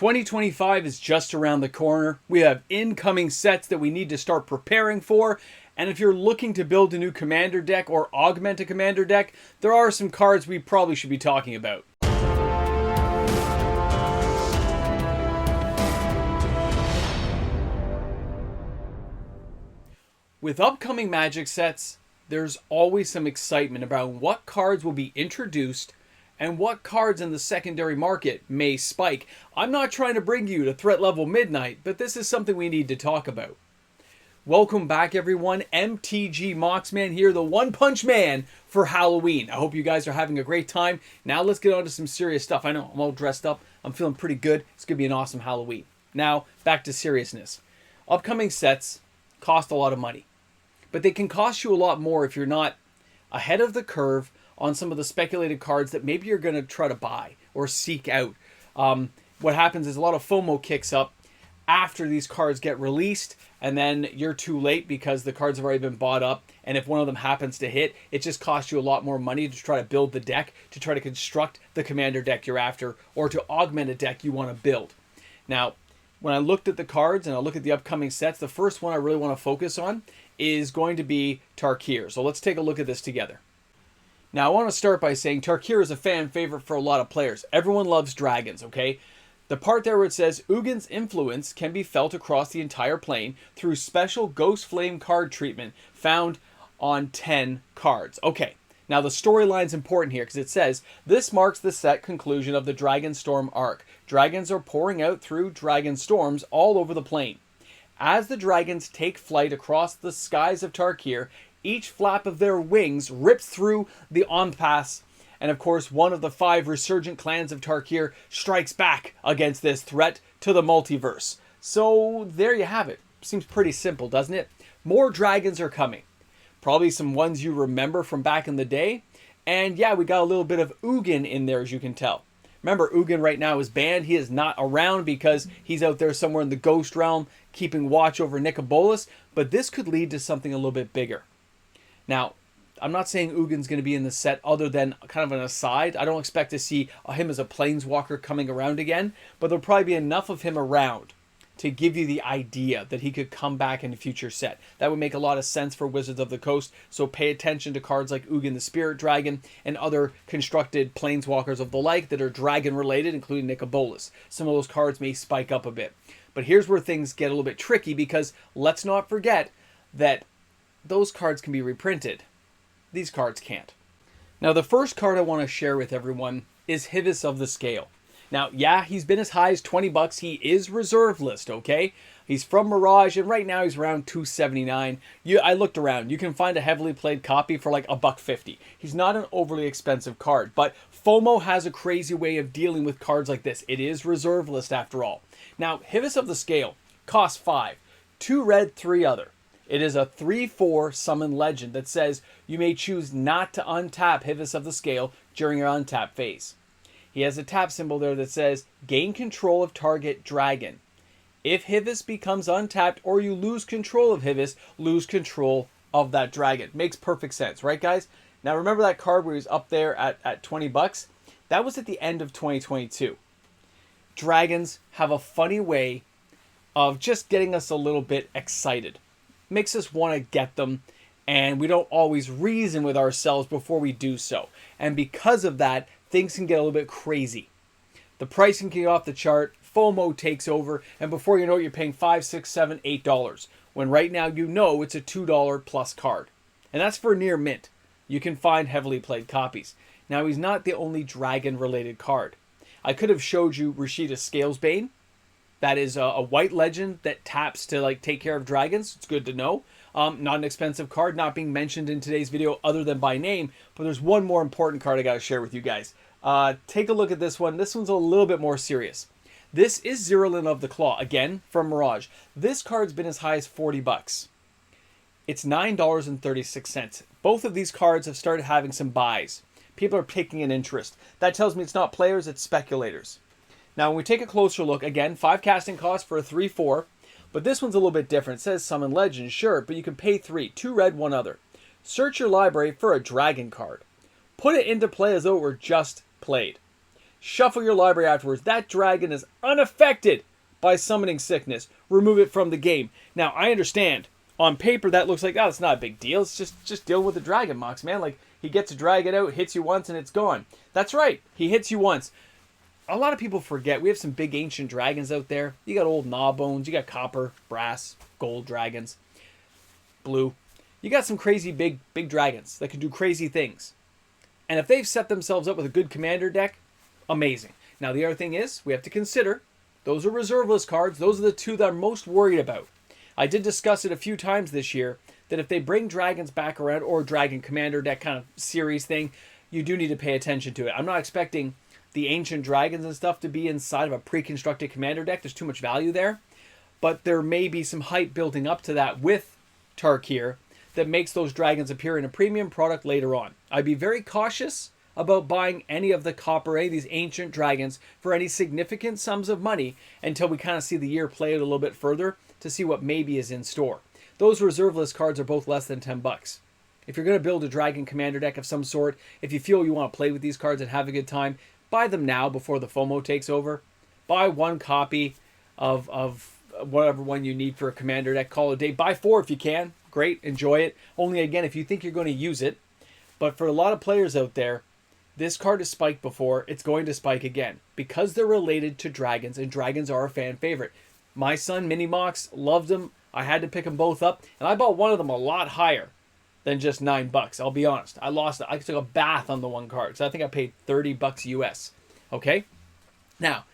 2025 is just around the corner. We have incoming sets that we need to start preparing for. And if you're looking to build a new commander deck or augment a commander deck, there are some cards we probably should be talking about. With upcoming Magic sets, there's always some excitement about what cards will be introduced and what cards in the secondary market may spike. I'm not trying to bring you to threat level midnight, but this is something we need to talk about. Welcome back, everyone. MTG Moxman here, the One Punch Man for Halloween. I hope you guys are having a great time. Now let's get on to some serious stuff. I know, I'm all dressed up. I'm feeling pretty good. It's going to be an awesome Halloween. Now, back to seriousness. Upcoming sets cost a lot of money, but they can cost you a lot more if you're not ahead of the curve on some of the speculated cards that maybe you're going to try to buy or seek out. What happens is a lot of FOMO kicks up after these cards get released, and then you're too late because the cards have already been bought up, and if one of them happens to hit, it just costs you a lot more money to try to build the deck, to try to construct the commander deck you're after, or to augment a deck you want to build. Now, when I looked at the cards and I look at the upcoming sets, the first one I really want to focus on is going to be Tarkir. So let's take a look at this together. Now, I want to start by saying Tarkir is a fan favorite for a lot of players. Everyone loves dragons, okay? The part there where it says, Ugin's influence can be felt across the entire plane through special Ghost Flame card treatment found on 10 cards. Okay, now the storyline's important here because it says, this marks the set conclusion of the Dragon Storm arc. Dragons are pouring out through dragon storms all over the plane. As the dragons take flight across the skies of Tarkir, each flap of their wings rips through the onpass, and of course one of the 5 resurgent clans of Tarkir strikes back against this threat to the multiverse. So there you have it. Seems pretty simple, doesn't it? More dragons are coming. Probably some ones you remember from back in the day. And yeah, we got a little bit of Ugin in there, as you can tell. Remember, Ugin right now is banned. He is not around because he's out there somewhere in the Ghost Realm keeping watch over Nicobolas, but this could lead to something a little bit bigger. Now, I'm not saying Ugin's going to be in the set other than kind of an aside. I don't expect to see him as a planeswalker coming around again, but there'll probably be enough of him around to give you the idea that he could come back in a future set. That would make a lot of sense for Wizards of the Coast, so pay attention to cards like Ugin the Spirit Dragon and other constructed planeswalkers of the like that are dragon related, including Nicobolas. Some of those cards may spike up a bit. But here's where things get a little bit tricky because let's not forget that those cards can be reprinted. These cards can't. Now, the first card I want to share with everyone is Hivis of the Scale. Now, yeah, he's been as high as $20. He is reserve list, okay? He's from Mirage, and right now he's around $279. I looked around. You can find a heavily played copy for like $1.50. He's not an overly expensive card, but FOMO has a crazy way of dealing with cards like this. It is reserve list after all. Now, Hivis of the Scale costs 5. 2 red, 3 other. It is a 3/4 summon legend that says you may choose not to untap Hivis of the Scale during your untap phase. He has a tap symbol there that says gain control of target dragon. If Hivis becomes untapped or you lose control of Hivis, lose control of that dragon. Makes perfect sense, right guys? Now remember that card where he was up there at $20? That was at the end of 2022. Dragons have a funny way of just getting us a little bit excited. Makes us want to get them, and we don't always reason with ourselves before we do so. And because of that, things can get a little bit crazy. The pricing can get off the chart, FOMO takes over, and before you know it, you're paying $5, $6, $7, $8. When right now you know it's a $2 plus card. And that's for near mint. You can find heavily played copies. Now, he's not the only dragon-related card. I could have showed you Rashida Scalesbane. That is a white legend that taps to like take care of dragons. It's good to know. Not an expensive card, not being mentioned in today's video other than by name. But there's one more important card I got to share with you guys. Take a look at this one. This one's a little bit more serious. This is Zirlin of the Claw, again from Mirage. This card's been as high as $40. It's $9.36. Both of these cards have started having some buys. People are taking an interest. That tells me it's not players, it's speculators. Now, when we take a closer look, again, 5 casting costs for a 3/4, but this one's a little bit different. It says Summon Legend, sure, but you can pay 3, 2 red, 1 other. Search your library for a dragon card. Put it into play as though it were just played. Shuffle your library afterwards. That dragon is unaffected by summoning sickness. Remove it from the game. Now, I understand. On paper, that looks like, oh, it's not a big deal. It's just deal with the dragon, Mox, man. Like, he gets to drag it out, hits you once, and it's gone. That's right. He hits you once. A lot of people forget. We have some big ancient dragons out there. You got old Gnawbones. You got copper, brass, gold dragons, blue. You got some crazy big dragons that can do crazy things. And if they've set themselves up with a good commander deck, amazing. Now, the other thing is, we have to consider, those are reserve list cards. Those are the two that I'm most worried about. I did discuss it a few times this year, that if they bring dragons back around, or dragon commander deck kind of series thing, you do need to pay attention to it. I'm not expecting the ancient dragons and stuff to be inside of a pre-constructed commander deck. There's too much value there. But there may be some hype building up to that with Tarkir that makes those dragons appear in a premium product later on. I'd be very cautious about buying any of the copper, any of these ancient dragons for any significant sums of money until we kind of see the year play out a little bit further to see what maybe is in store. Those reserve list cards are both less than $10. If you're going to build a dragon commander deck of some sort, if you feel you want to play with these cards and have a good time, buy them now before the FOMO takes over. Buy one copy of whatever one you need for a commander deck. Call it a day. Buy 4 if you can. Great. Enjoy it. Only, again, if you think you're going to use it. But for a lot of players out there, this card has spiked before. It's going to spike again because they're related to dragons, and dragons are a fan favorite. My son, Mini Mox, loved them. I had to pick them both up, and I bought one of them a lot higher than just $9. I'll be honest. I lost it. I took a bath on the one card, so I think I paid $30 US. Okay? Now,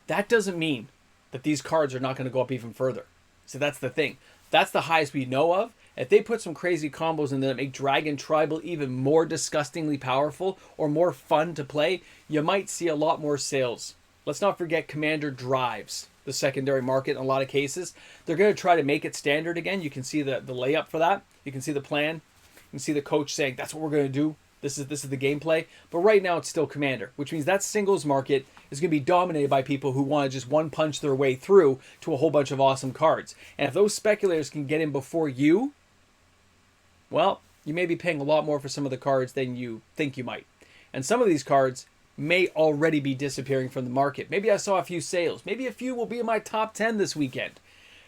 that doesn't mean that these cards are not going to go up even further. So that's the thing. That's the highest we know of. If they put some crazy combos in there that make Dragon Tribal even more disgustingly powerful or more fun to play, you might see a lot more sales. Let's not forget Commander drives the secondary market in a lot of cases. They're going to try to make it standard again. You can see the layup for that. You can see the plan. You can see the coach saying, that's what we're going to do. This is the gameplay. But right now it's still Commander, which means that singles market is going to be dominated by people who want to just one punch their way through to a whole bunch of awesome cards. And if those speculators can get in before you, well, you may be paying a lot more for some of the cards than you think you might. And some of these cards may already be disappearing from the market. Maybe I saw a few sales. Maybe a few will be in my top 10 this weekend.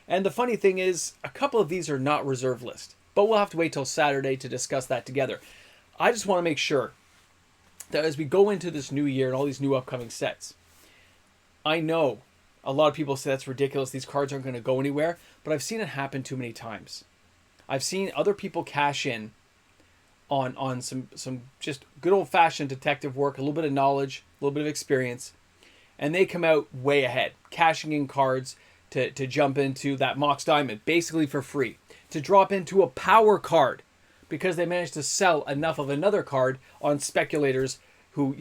And the funny thing is, a couple of these are not reserve list. But we'll have to wait till Saturday to discuss that together. I just want to make sure that as we go into this new year and all these new upcoming sets, I know a lot of people say that's ridiculous, these cards aren't going to go anywhere, but I've seen it happen too many times. I've seen other people cash in on some just good old-fashioned detective work, a little bit of knowledge, a little bit of experience, and they come out way ahead, cashing in cards to jump into that Mox Diamond, basically for free, to drop into a power card, because they managed to sell enough of another card on speculators who,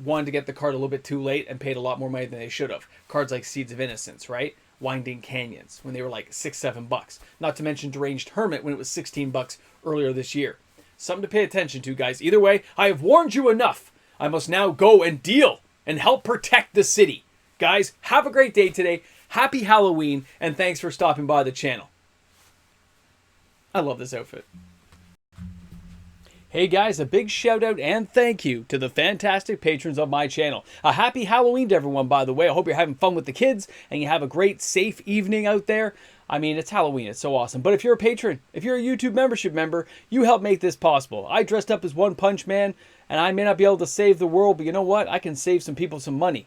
wanted to get the card a little bit too late and paid a lot more money than they should have. Cards like Seeds of Innocence, right? Winding Canyons, when they were like $6-7. Not to mention Deranged Hermit when it was $16 earlier this year. Something to pay attention to, guys. Either way, I have warned you enough. I must now go and deal and help protect the city. Guys, have a great day today. Happy Halloween, and thanks for stopping by the channel. I love this outfit. Hey guys, a big shout out and thank you to the fantastic patrons of my channel. A happy Halloween to everyone, by the way. I hope you're having fun with the kids and you have a great, safe evening out there. I mean, it's Halloween. It's so awesome. But if you're a patron, if you're a YouTube membership member, you help make this possible. I dressed up as One Punch Man, and I may not be able to save the world, but you know what? I can save some people some money.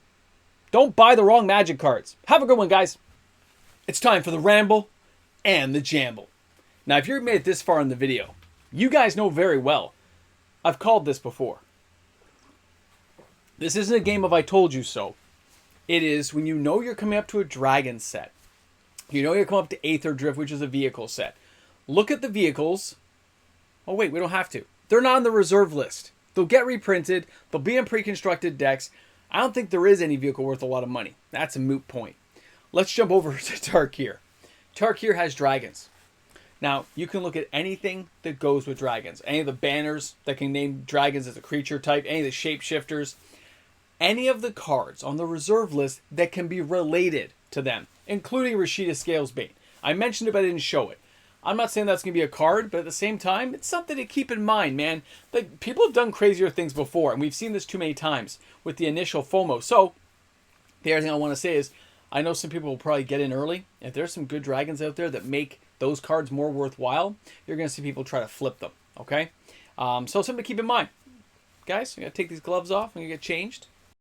Don't buy the wrong magic cards. Have a good one, guys. It's time for the Ramble and the Jamble. Now, if you're made it this far in the video, you guys know very well, I've called this before. This isn't a game of I told you so. It is when you know you're coming up to a dragon set. You know you're coming up to Aether Drift, which is a vehicle set. Look at the vehicles. Oh wait, we don't have to. They're not on the reserve list. They'll get reprinted. They'll be in pre-constructed decks. I don't think there is any vehicle worth a lot of money. That's a moot point. Let's jump over to Tarkir. Tarkir has dragons. Now, you can look at anything that goes with dragons. Any of the banners that can name dragons as a creature type. Any of the shapeshifters. Any of the cards on the reserve list that can be related to them. Including Rashida Scalesbane. I mentioned it, but I didn't show it. I'm not saying that's going to be a card, but at the same time, it's something to keep in mind, man. Like, people have done crazier things before, and we've seen this too many times with the initial FOMO. So, the other thing I want to say is, I know some people will probably get in early. If there's some good dragons out there that make those cards more worthwhile, you're going to see people try to flip them, okay? So something to keep in mind. Guys, I'm going to take these gloves off. I'm going to get changed.